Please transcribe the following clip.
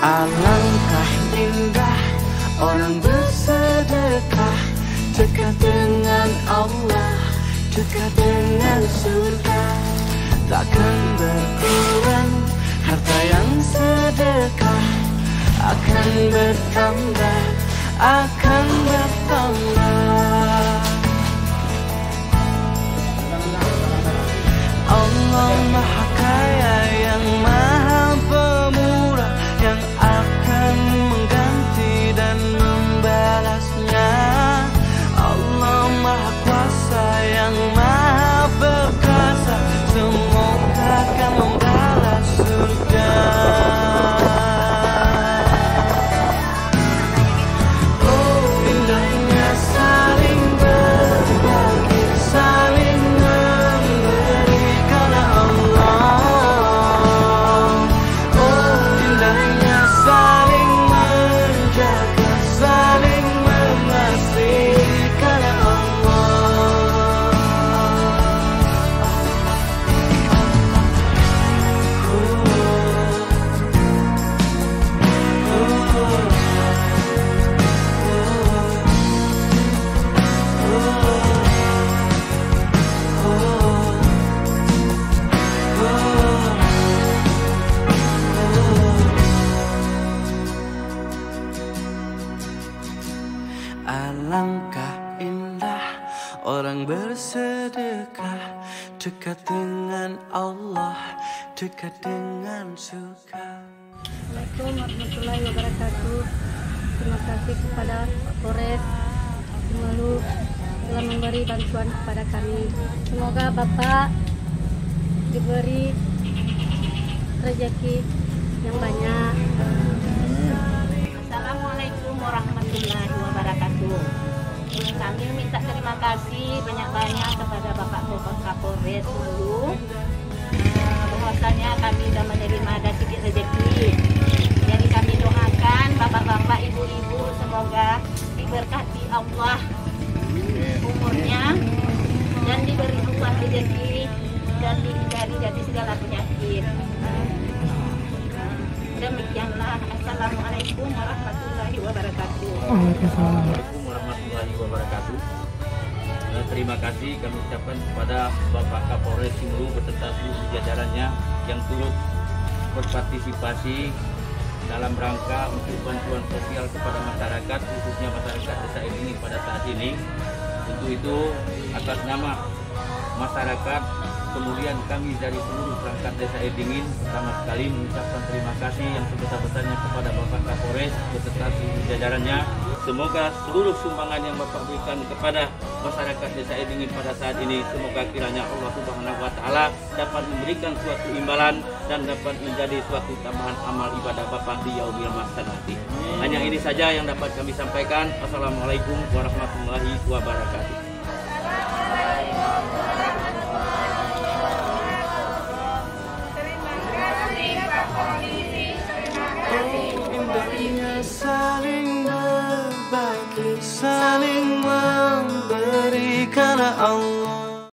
Alangkah indah orang bersedekah, dekat dengan Allah, dekat dengan surga. Takkan berkurang harta yang sedekah, akan bertambah, akan bertambah. Allah Maha Kaya yang Maha Pemurah, yang akan mengganti dan membalasnya. Allah Maha Kuasa yang Maha Perkasa, semoga akan membalas surga. Oh, indahnya saling berbagi, saling memberi karena Allah. Oh, indahnya saling menjaga, saling mengasihi karena Allah. Alangkah indah orang bersedekah, dekat dengan Allah, dekat dengan surga. Assalamualaikum warahmatullahi wabarakatuh. Terima kasih kepada Polres Simalu telah memberi bantuan kepada kami. Semoga Bapak diberi rezeki yang banyak. Assalamualaikum warahmatullahi wabarakatuh. Kami minta terima kasih banyak-banyak kepada Bapak Kapolres Simalu. Bahwasanya kami sudah menerima ada sedikit rezeki. Jadi kami doakan bapak-bapak, ibu-ibu semoga diberkati Allah umurnya dan diberi Allah rezeki dan dihindari dari segala penyakit. Demikianlah. Assalamualaikum warahmatullahi wabarakatuh. Waalaikumsalam warahmatullahi wabarakatuh. Terima kasih kami ucapkan kepada Bapak Kapolres Simalu beserta seluruh jajarannya yang turut berpartisipasi dalam rangka untuk bantuan sosial kepada masyarakat, khususnya masyarakat desa ini pada saat ini. Untuk itu atas nama masyarakat, kemudian kami dari seluruh perangkat desa Edingin pertama sekali mengucapkan terima kasih yang sebesar-besarnya kepada Bapak Kapolres beserta seluruh jajarannya. Semoga seluruh sumbangan yang Bapak berikan kepada masyarakat desa Edingin pada saat ini, semoga kiranya Allah Subhanahu wa Ta'ala dapat memberikan suatu imbalan dan dapat menjadi suatu tambahan amal ibadah Bapak di yaumil mahsyar nanti. Hanya ini saja yang dapat kami sampaikan. Assalamualaikum warahmatullahi wabarakatuh.